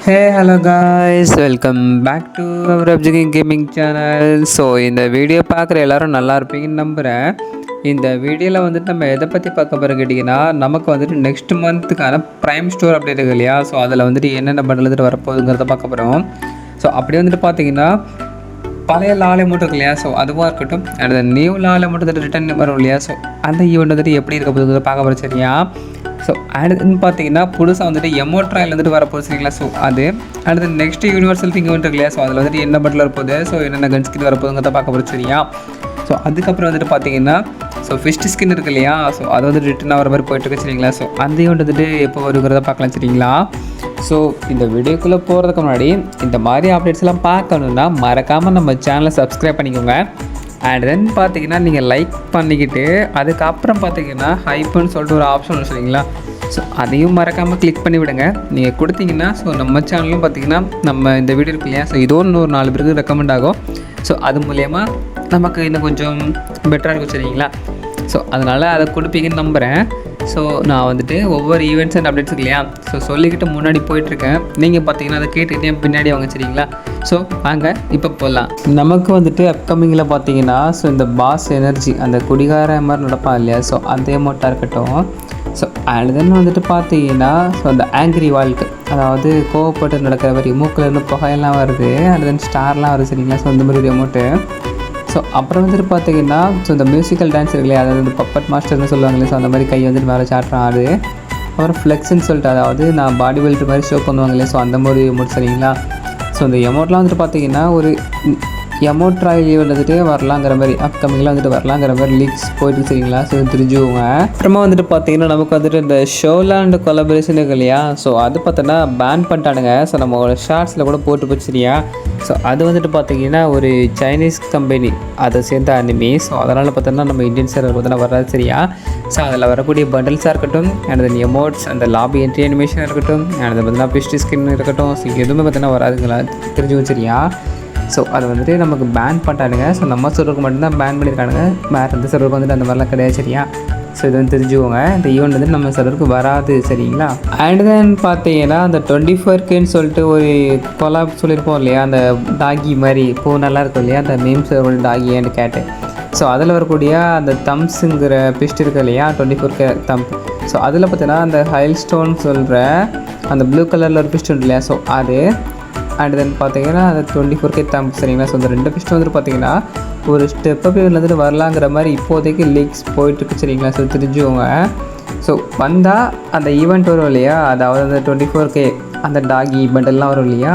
Hello guys, welcome back to our Objecting Gaming channel. So இந்த video பார்க்குற எல்லோரும் நல்லா இருப்பீங்கன்னு நம்புகிறேன். இந்த வீடியோவில் வந்துட்டு நம்ம எதை பற்றி பார்க்க போகிறோம் கேட்டிங்கன்னா, நமக்கு வந்துட்டு நெக்ஸ்ட் மந்த்துக்கான ப்ரைம் ஸ்டோர் அப்டேட் இருக்கு இல்லையா. ஸோ அதில் வந்துட்டு என்னென்ன பண்டில் வரப்போகுதுங்கிறத பார்க்க போகிறோம். ஸோ அப்படியே வந்துட்டு பார்த்தீங்கன்னா பழைய லாலை மட்டும் இருக்கு இல்லையா. ஸோ அதுவாக இருக்கட்டும், அடுத்த நியூ லாலை மட்டும் ரிட்டன் வரும் இல்லையா. ஸோ அந்த ஈவெண்ட் வந்துட்டு எப்படி இருக்க போகுது பார்க்க போகிறோம் சரியா. ஸோ அடுத்துன்னு பார்த்தீங்கன்னா புதுசாக வந்துட்டு எமோட்ராயில் வந்துட்டு வரப்போகுது சரிங்களா. ஸோ அது அடுத்து நெக்ஸ்ட் யூனிவர்சல் திங் இருக்கு இல்லையா. ஸோ அதில் வந்துட்டு என்ன பட்டில் வரப்போகுது, ஸோ என்னென்ன கன் ஸ்கின் வரப்போகுதுங்கிறத பார்க்க போகிறோம் சரியா. ஸோ அதுக்கப்புறம் வந்துட்டு பார்த்தீங்கன்னா ஸோ ஃபிஸ்ட் ஸ்கின் இருக்கு இல்லையா. ஸோ அது வந்து ரிட்டன் ஆகிற மாதிரி போயிட்டுருக்கு சரிங்களா. ஸோ அந்த ஈவெண்ட் வந்துட்டு எப்போ வருகிறத பார்க்கலாம் சரிங்களா. ஸோ இந்த வீடியோக்குள்ளே போகிறதுக்கு முன்னாடி இந்த மாதிரி அப்டேட்ஸ்லாம் பார்க்கணுன்னா மறக்காமல் நம்ம சேனலை சப்ஸ்கிரைப் பண்ணிக்கோங்க. அண்ட் தென் பார்த்தீங்கன்னா நீங்கள் லைக் பண்ணிக்கிட்டு அதுக்கப்புறம் பார்த்தீங்கன்னா ஹைப்புன்னு சொல்லிட்டு ஒரு ஆப்ஷன் சரிங்களா. ஸோ அதையும் மறக்காமல் கிளிக் பண்ணி விடுங்க. நீங்கள் கொடுத்தீங்கன்னா ஸோ நம்ம சேனலும் பார்த்தீங்கன்னா நம்ம இந்த வீடியோ இருக்கு இல்லையா. ஸோ இதோ ஒரு 4 பேருக்கு ரெக்கமெண்ட் ஆகும். ஸோ அது மூலயமா நமக்கு இன்னும் கொஞ்சம் பெட்டராக இருக்கும் சரிங்களா. ஸோ அதனால் அதை கொடுப்பீங்கன்னு நம்புகிறேன். ஸோ நான் வந்துட்டு ஒவ்வொரு ஈவெண்ட்ஸ் அண்ட் அப்டேட்ஸ் இல்லையா. ஸோ சொல்லிக்கிட்டு முன்னாடி போயிட்டுருக்கேன். நீங்கள் பார்த்தீங்கன்னா அதை கேட்டுக்கிட்டே பின்னாடி வாங்க சரிங்களா. ஸோ வாங்க இப்போ போகலாம். நமக்கு வந்துட்டு அப்கமிங்கில் பார்த்தீங்கன்னா ஸோ இந்த பாஸ் எனர்ஜி அந்த குடிகார மாதிரி நடப்பான் இல்லையா. ஸோ அந்த அமௌண்ட்டாக இருக்கட்டும். ஸோ அண்ட் தென் வந்துட்டு பார்த்தீங்கன்னா ஸோ அந்த ஆங்கிரி வால்க்கு, அதாவது கோவப்பட்டு நடக்கிற மாதிரி மூக்கிலேருந்து புகையெல்லாம் வருது. அண்ட் தென் ஸ்டார்லாம் வருது சரிங்களா. ஸோ இந்த மாதிரி ஒரு அமௌண்ட்டு. ஸோ அப்புறம் வந்துட்டு பார்த்தீங்கன்னா ஸோ இந்த மியூசிக்கல் டான்ஸ் இருக்கு இல்லையா, அதாவது பப்பட் மாஸ்டர்னு சொல்லுவாங்களே. ஸோ அந்த மாதிரி கை வந்துட்டு மேலே சாட்டுறான் ஆடு. அப்புறம் ஃப்ளெக்ஸ்ன்னு சொல்லிட்டு, அதாவது நான் பாடி பில்டர் மாதிரி ஷோ பண்ணுவாங்களே. ஸோ அந்த மாதிரி எமௌண்ட் சரிங்களா. ஸோ இந்த எமௌண்ட்லாம் வந்துட்டு பார்த்தீங்கன்னா ஒரு எமௌண்ட் ட்ராயல் ஈவெண்ட் வந்துட்டு வரலாங்கிற மாதிரி அப்கமிங்லாம் வந்துட்டு வரலாங்கிற மாதிரி லீக்ஸ் போயிட்டு சரிங்களா. ஸோ தெரிஞ்சுவோங்க. அப்புறமா வந்துட்டு பார்த்தீங்கன்னா நமக்கு வந்துட்டு இந்த ஷோலாண்ட் கொலாபரேஷன் இருக்கு இல்லையா. ஸோ அது பார்த்தோன்னா பேன் பண்ணிட்டானுங்க. ஸோ நம்ம ஷார்ட்ஸில் கூட போட்டு போச்சு சரியா. ஸோ அது வந்துட்டு பார்த்தீங்கன்னா ஒரு சைனீஸ் கம்பெனி அதை சேர்ந்த அனிமி. ஸோ அதனால் பார்த்தோன்னா நம்ம இந்தியன் சர்வர் பார்த்தோன்னா வராது சரியா. ஸோ அதில் வரக்கூடிய பண்டல்ஸாக இருக்கட்டும், அண்ட் தென் எமோட்ஸ், அந்த லாபி என்ட்ரி அனிமேஷன் இருக்கட்டும், அண்ட் பார்த்தீங்கன்னா பிஸ்ட் ஸ்கின் இருக்கட்டும். ஸோ எதுவுமே பார்த்தோன்னா வராதுங்களா தெரிஞ்சுக்கும் சரியா. ஸோ அது வந்துட்டு நமக்கு பேன் பண்ணிட்டானுங்க. ஸோ நம்ம சர்வருக்கு மட்டும்தான் பேன் பண்ணியிருக்கானுங்க. வேறு எந்த சர்வருக்கு வந்துட்டு அந்த மாதிரிலாம் கிடையாது சரியா. ஸோ இது வந்து தெரிஞ்சுக்கோங்க. இந்த ஈவெண்ட் வந்து நம்ம சர்வருக்கு வராது சரிங்களா. அண்ட் தென் பார்த்தீங்கன்னா அந்த 24Kன்னு சொல்லிட்டு ஒரு கொலாப் சொல்லியிருப்போம் இல்லையா, அந்த டாகி மாதிரி இப்போ நல்லா இருக்கும் இல்லையா, அந்த மீம் சர்வர் டாகி அண்ட் கேட்டு. ஸோ அதில் வரக்கூடிய அந்த தம்ஸுங்கிற பிஸ்ட் இருக்கு இல்லையா, 24K தம்ப். ஸோ அதில் பார்த்தீங்கன்னா அந்த ஹைல் ஸ்டோன் சொல்கிற அந்த ப்ளூ கலரில் ஒரு பிஸ்ட் உண்டு இல்லையா. ஸோ அது அண்ட் தென் பார்த்தீங்கன்னா அந்த 24K தம்ப் சரிங்களா. ஸோ அந்த 2 பிஸ்ட் வந்துட்டு பார்த்தீங்கன்னா ஒரு ஸ்டெப் அப் வந்துட்டு வரலாங்கிற மாதிரி இப்போதைக்கு லீக்ஸ் போயிட்டுருக்கு சரிங்களா. ஸோ தெரிஞ்சுக்கோங்க. ஸோ வந்தால் அந்த ஈவெண்ட் வரும் இல்லையா, அதாவது அந்த 24K அந்த டாகி பண்டெல்லாம் வரும் இல்லையா.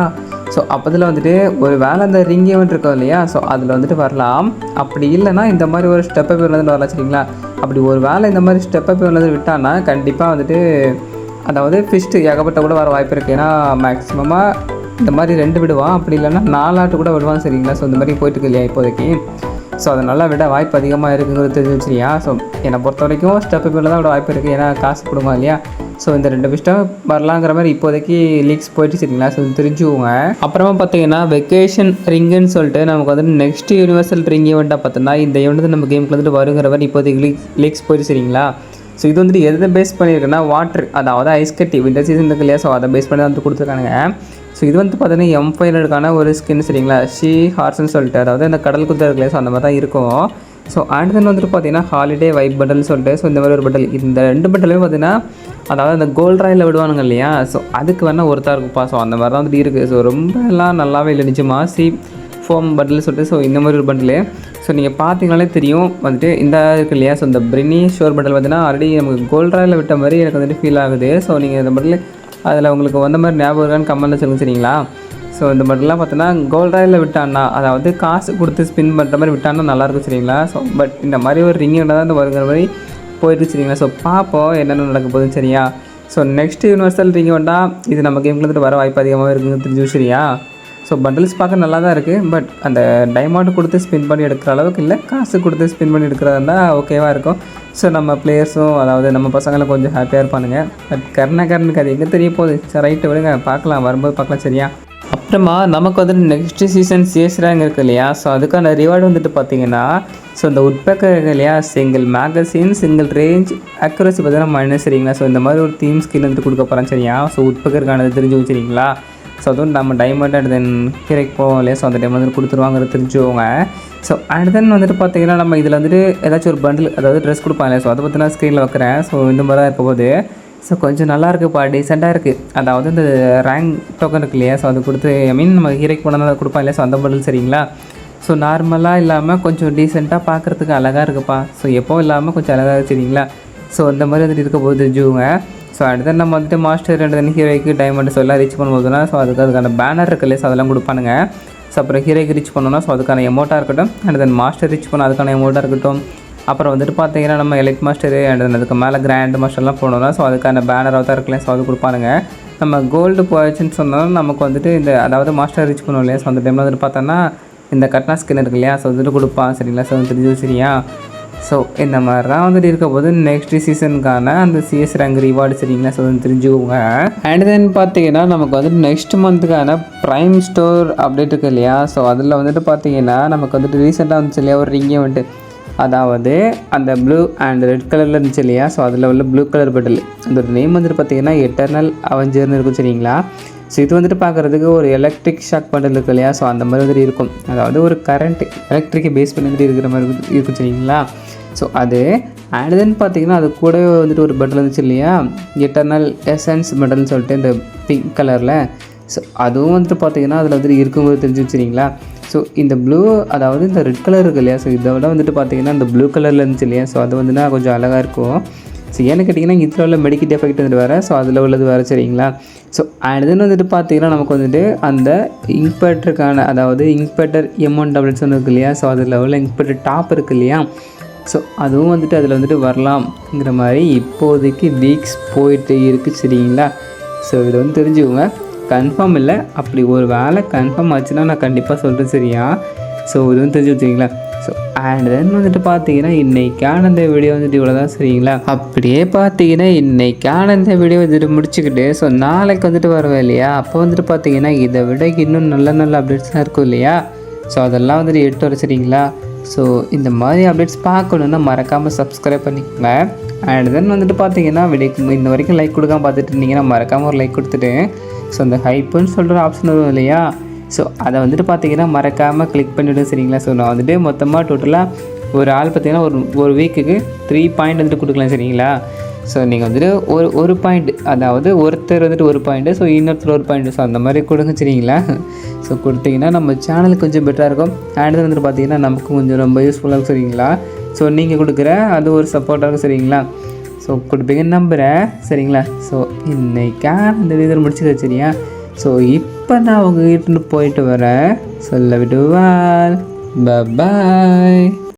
ஸோ அப்போதில் வந்துட்டு ஒரு வேளை அந்த ரிங் ஈவெண்ட் இருக்கும் இல்லையா. ஸோ அதில் வந்துட்டு வரலாம். அப்படி இல்லைனா இந்த மாதிரி ஒரு ஸ்டெப் அப் வந்துட்டு வரலாம் சரிங்களா. அப்படி ஒரு வேளை இந்த மாதிரி ஸ்டெப் அப் வந்துட்டு விட்டான்னா கண்டிப்பாக வந்துட்டு அதாவது ஃபிஸ்ட்டு ஏகப்பட்ட கூட வர வாய்ப்பு இருக்குது. ஏன்னா மேக்ஸிமமாக இந்த மாதிரி 2 விடுவான், அப்படி இல்லைன்னா 4 ஆட்டு கூட விடுவான் சரிங்களா. ஸோ இந்த மாதிரி போயிட்டுருக்கு இல்லையா இப்போதைக்கு. ஸோ அதை நல்லா விட வாய்ப்பு அதிகமாக இருக்குங்கிறது தெரிஞ்சு சரியா. ஸோ என்னை பொறுத்த வரைக்கும் ஸ்டெப் அப்பில் தான் விட வாய்ப்பு இருக்குது, ஏன்னா காசு கொடுமா இல்லையா. ஸோ இந்த 2 பிஸ்ட்டும் வரலாங்கிற மாதிரி இப்போதைக்கு லீக்ஸ் போயிட்டு சரிங்களா. ஸோ தெரிஞ்சுவோங்க. அப்புறமா பார்த்தீங்கன்னா வெக்கேஷன் ரிங்குன்னு சொல்லிட்டு நமக்கு வந்துட்டு நெக்ஸ்ட் யூனிவர்சல் ரிங் ஈவெண்ட்டாக பார்த்தோன்னா இந்த ஈவெண்ட் வந்து நம்ம கேமுக்கு வந்துட்டு வருங்கிற மாதிரி இப்போதைக்கு லீக்ஸ் போயிட்டு சரிங்களா. ஸோ இது வந்துட்டு எதை பேஸ் பண்ணியிருக்குன்னா வாட்டர், அதாவது ஐஸ் கட்டி விண்டர் சீசன் இருக்கு இல்லையா. ஸோ அதை பேஸ் பண்ணி தான் வந்து கொடுத்துருக்கானுங்க. ஸோ இது வந்து பார்த்தீங்கன்னா M500க்கான ஒரு ஸ்கின் சரிங்களா. ஷீ ஹார்ஸ்ன்னு சொல்லிட்டு, அதாவது அந்த கடல் குதிரை இருக்குல்லையா. ஸோ அந்த மாதிரி தான் இருக்கும். ஸோ அண்ட் தென் வந்துட்டு பார்த்தீங்கன்னா ஹாலிடே வைப் பண்டல்னு சொல்லிட்டு, ஸோ இந்த மாதிரி ஒரு பண்டல். இந்த 2 பண்டலுமே பார்த்தீங்கன்னா அதாவது அந்த கோல்ட் ராயில் விடுவானுங்க இல்லையா. ஸோ அதுக்கு வேணால் ஒருத்தா இருக்குப்பா. ஸோ அந்த மாதிரி தான் வந்துட்டு இருக்குது. ஸோ ரொம்பலாம் நல்லாவே இல்லை நிஜமாக. சி ஃபோம் பண்டில் சொல்லிட்டு ஸோ இந்த மாதிரி ஒரு பண்டில். ஸோ நீங்கள் பார்த்தீங்கனாலே தெரியும் வந்துட்டு இந்த இருக்கு இல்லையா. ஸோ இந்த பிரினி ஷோர் பண்டல் பார்த்தீங்கன்னா ஆல்ரெடி நமக்கு கோல்ட் ராயில் விட்ட மாதிரி எனக்கு வந்துட்டு ஃபீல் ஆகுது. ஸோ நீங்கள் இந்த பண்டில் அதில் உங்களுக்கு வந்த மாதிரி ஞாபகம் இருக்கான்னு கமெண்ட்டில் சொல்லுங்க சரிங்களா. ஸோ இந்த பட்டெல்லாம் பார்த்தோன்னா கோல்ட் ராயில் விட்டான்னா, அதாவது காசு கொடுத்து ஸ்பின் பண்ணுற மாதிரி விட்டான்னா நல்லாயிருக்கும் சரிங்களா. ஸோ பட் இந்த மாதிரி ஒரு ரிங் தான் இந்த வருகிற மாதிரி போயிட்டு சரிங்களா. ஸோ பார்ப்போம் என்னென்ன நடக்க போகுதுன்னு சரியா. ஸோ நெக்ஸ்ட் யூனிவர்சல் ரிங் வந்தால் இது நம்ம கேமுக்கு வந்துட்டு வர வாய்ப்பு அதிகமாக இருக்குதுன்னு தெரிஞ்சு சரியா. ஸோ பண்டில்ஸ் பார்க்க நல்லா தான் இருக்குது. பட் அந்த டைமண்ட் கொடுத்து ஸ்பின் பண்ணி எடுக்கிற அளவுக்கு இல்லை, காசு கொடுத்து ஸ்பின் பண்ணி எடுக்கிறதா இருந்தால் ஓகேவாக இருக்கும். ஸோ நம்ம பிளேயர்ஸும் அதாவது நம்ம பசங்களும் கொஞ்சம் ஹாப்பியாக இருப்பானுங்க. பட் கருணாகரனுக்கு அது எங்கே தெரிய போகுது. சரி ரைட்டு விடுங்க, பார்க்கலாம், வரும்போது பார்க்கலாம் சரியா. அப்புறமா நமக்கு வந்துட்டு நெக்ஸ்ட் சீசன் CS ரேங்க் இருக்குது இல்லையா. ஸோ அதுக்கான ரிவார்டு வந்துட்டு பார்த்தீங்கன்னா ஸோ இந்த உட்பேக்கர் இருக்கு இல்லையா, single magazine, single range, accuracy பார்த்தீங்கன்னா மைனஸ் சரிங்களா. ஸோ இந்த மாதிரி ஒரு தீம் ஸ்கில் வந்துட்டு கொடுக்க போகிறேன் சரியா. ஸோ உட்பேக்கருக்கானது தெரிஞ்சு வச்சுருங்களா. ஸோ அதுவும் நம்ம டைமண்ட் அண்ட் தென் ஹீரோக்கு போவோம் இல்லையா, ஸோ அந்த டைம் வந்துட்டு கொடுத்துருவாங்கிறது தெரிஞ்சுக்கோங்க. ஸோ அண்ட் தென் வந்துட்டு பார்த்தீங்கன்னா நம்ம இதில் வந்துட்டு ஏதாச்சும் ஒரு பண்டில் அதாவது ட்ரெஸ் கொடுப்பாங்க. ஸோ அதை பற்றி நான் ஸ்க்ரீனில் வைக்கிறேன். ஸோ இந்த மாதிரி தான் இருக்க போது ஸோ கொஞ்சம் நல்லா இருக்குப்பா, டீசெண்டாக இருக்குது. அதாவது இந்த ரேங்க் டோக்கன் இருக்கு இல்லையா, ஸோ அது கொடுத்து ஐ மீன் நம்ம ஹீரோக்கு போனால் அதை கொடுப்பாங்க இல்லையா, ஸோ அந்த பண்டில் சரிங்களா. ஸோ நார்மலாக இல்லாமல் கொஞ்சம் டீசெண்டாக பார்க்குறதுக்கு அழகாக இருக்குப்பா. ஸோ எப்போவும் இல்லாமல் கொஞ்சம் அழகாக சரிங்களா. ஸோ இந்த மாதிரி வந்துட்டு இருக்க போது தெரிஞ்சுக்கோங்க. ஸோ அடுத்த நம்ம வந்துட்டு மாஸ்டர் ரெண்டு தண்ணி ஹீரோக்கு டைமண்ட் எல்லாம் ரீச் பண்ணும்போதுனா ஸோ அதுக்கான பேனர் இருக்கு இல்லையா, ஸோ அதெல்லாம் கொடுப்பானுங்க. ஸோ அப்புறம் ஹீரோக்கு ரீச் பண்ணோன்னா ஸோ அதுக்கான எமௌண்ட்டாக இருக்கட்டும், அண்ட் தென் மாஸ்டர் ரீச் பண்ண அதுக்கான எமௌண்ட்டாக இருக்கட்டும். அப்புறம் வந்துட்டு பார்த்தீங்கன்னா நம்ம எலைட் மாஸ்டரு அண்ட் தென் அதுக்கு மேலே கிராண்ட் மாஸ்டர்லாம் போனோம்னா ஸோ அதுக்கான பேனராக தான் இருக்குல்ல, ஸோ அது கொடுப்பானுங்க. நம்ம கோல்டு போயிடுச்சுன்னு சொன்னாலும் நமக்கு வந்துட்டு இந்த அதாவது மாஸ்டர் ரீச் பண்ணுவோம் இல்லையா, ஸோ அந்த டைமில் வந்துட்டு பார்த்தோன்னா இந்த கட்னா ஸ்கின் இருக்கு இல்லையா, ஸோ வந்துட்டு கொடுப்பான் சரிங்களா. ஸோ தெரிஞ்சு சரியா. ஸோ இந்த மாதிரி தான் வந்துட்டு இருக்க போது நெக்ஸ்ட் சீசனுக்கான அந்த சிஎஸ் ரேங்க் ரிவார்டு சரிங்களா. ஸோ தெரிஞ்சுக்கோங்க. அண்ட் தென் பார்த்தீங்கன்னா நமக்கு வந்துட்டு நெக்ஸ்ட் மந்த்துக்கான ப்ரைம் ஸ்டோர் அப்டேட் இருக்குது இல்லையா, ஸோ அதில் வந்துட்டு பார்த்தீங்கன்னா நமக்கு வந்துட்டு ரீசெண்டாக வந்துச்சு இல்லையா ஒரு ரிங்கே வந்துட்டு, அதாவது அந்த ப்ளூ அண்ட் ரெட் கலரில் இருந்துச்சு இல்லையா, ஸோ அதில் உள்ள ப்ளூ கலர் பட்டில் அதோட நேம் வந்துட்டு பார்த்தீங்கன்னா எட்டர்னல் அவெஞ்சர்னு இருக்கும் சரிங்களா. ஸோ இது வந்துட்டு பார்க்குறதுக்கு ஒரு எலக்ட்ரிக் ஷாக் பண்டில் இருக்கு இல்லையா, ஸோ அந்த மாதிரி வந்துட்டு இருக்கும். அதாவது ஒரு கரண்ட் எலக்ட்ரிக்கை பேஸ் பண்ணிட்டு இருக்கிற மாதிரி இருக்கும் சரிங்களா. ஸோ அது அண்ட் தென் பார்த்தீங்கன்னா அது கூடவே வந்துட்டு ஒரு பட்டில் இருந்துச்சு இல்லையா, எட்டர்னல் எசன்ஸ் பட்டில்னு சொல்லிட்டு இந்த பிங்க் கலரில். ஸோ அதுவும் வந்துட்டு பார்த்தீங்கன்னா அதில் வந்துட்டு இருக்கும்போது தெரிஞ்சு வச்சுருங்களா. ஸோ இந்த ப்ளூ அதாவது இந்த ரெட் கலர் இருக்குது இல்லையா, ஸோ இதை விட வந்துட்டு பார்த்தீங்கன்னா இந்த ப்ளூ கலரில் இருந்துச்சு இல்லையா, ஸோ அது வந்துன்னா கொஞ்சம் அழகாக இருக்கும். ஸோ ஏன்னு கேட்டிங்கன்னா இதில் உள்ள மெடிக்கல் எஃபெக்ட் வந்துட்டு வேறு, ஸோ அதில் உள்ளது வேறு சரிங்களா. ஸோ அண்ட் தென் வந்துட்டு பார்த்தீங்கன்னா நமக்கு வந்துட்டு அந்த இங்க்பேட்டருக்கான அதாவது இங்க்பேட்டர் M1 டேப்லெட்ஸ் ஒன்று இருக்குது இல்லையா, ஸோ அதில் உள்ள இங்க்பேட்டர் டாப் இருக்குது இல்லையா, ஸோ அதுவும் வந்துட்டு அதில் வந்துட்டு வரலாம்ங்கிற மாதிரி இப்போதைக்கு லீக்ஸ் போயிட்டு இருக்குது சரிங்களா. ஸோ இதை வந்து தெரிஞ்சுக்கோங்க, கன்ஃபார்ம் இல்லை, அப்படி ஒரு வேலை கன்ஃபார்ம் ஆச்சுன்னா நான் கண்டிப்பாக சொல்கிறேன் சரியா. ஸோ இது வந்து தெரிஞ்சு வச்சுக்கிங்களா. ஸோ அண்ட் தென் வந்துட்டு பார்த்தீங்கன்னா இன்றைக்கான இந்த வீடியோ வந்துட்டு இவ்வளோ தான் சரிங்களா. அப்படியே பார்த்தீங்கன்னா இன்றைக்கான இந்த வீடியோ வந்துட்டு முடிச்சுக்கிட்டு ஸோ நாளைக்கு வந்துட்டு வருவேன் இல்லையா, அப்போ வந்துட்டு பார்த்தீங்கன்னா இதை விட இன்னும் நல்ல நல்ல அப்டேட்ஸ்லாம் இருக்கும் இல்லையா, ஸோ அதெல்லாம் வந்துட்டு எடுத்து வர சரிங்களா. ஸோ இந்த மாதிரி அப்டேட்ஸ் பார்க்கணுன்னா மறக்காமல் சப்ஸ்கிரைப் பண்ணிக்கோங்க. அண்ட் தென் வந்துட்டு பார்த்தீங்கன்னா வீடியோக்கு இந்த வரைக்கும் லைக் கொடுக்காம பார்த்துட்டு இருந்தீங்கன்னா மறக்காமல் ஒரு லைக் கொடுத்துட்டு ஸோ அந்த ஹைப்புன்னு சொல்கிற ஆப்ஷன் வரும் இல்லையா, ஸோ அதை வந்துட்டு பார்த்தீங்கன்னா மறக்காமல் கிளிக் பண்ணிவிடும் சரிங்களா. ஸோ நான் வந்துட்டு மொத்தமாக டோட்டலாக ஒரு ஆள் பார்த்தீங்கன்னா ஒரு வீக்குக்கு 3 பாயிண்ட் வந்துட்டு கொடுக்கலாம் சரிங்களா. ஸோ நீங்கள் வந்துட்டு ஒரு பாயிண்ட் அதாவது ஒருத்தர் வந்துட்டு ஒரு பாயிண்ட்டு, ஸோ இன்னொருத்தர் ஒரு பாயிண்ட்டு, ஸோ அந்த மாதிரி கொடுங்க சரிங்களா. ஸோ கொடுத்தீங்கன்னா நம்ம சேனலுக்கு கொஞ்சம் பெட்டராக இருக்கும். அண்ட் வந்துட்டு பார்த்தீங்கன்னா நமக்கு கொஞ்சம் ரொம்ப யூஸ்ஃபுல்லாக இருக்கும் சரிங்களா. ஸோ நீங்கள் கொடுக்குற அது ஒரு சப்போர்ட்டாக இருக்கும் சரிங்களா. ஸோ கொடுப்பீங்கன்னு நம்புகிறேன் சரிங்களா. ஸோ இன்றைக்கான இந்த வீடியோ முடிச்சுக்க சரியா. ஸோ இப்போ நான் உங்ககிட்ட போயிட்டு வரேன், சொல்ல விடுவாள். பாய்.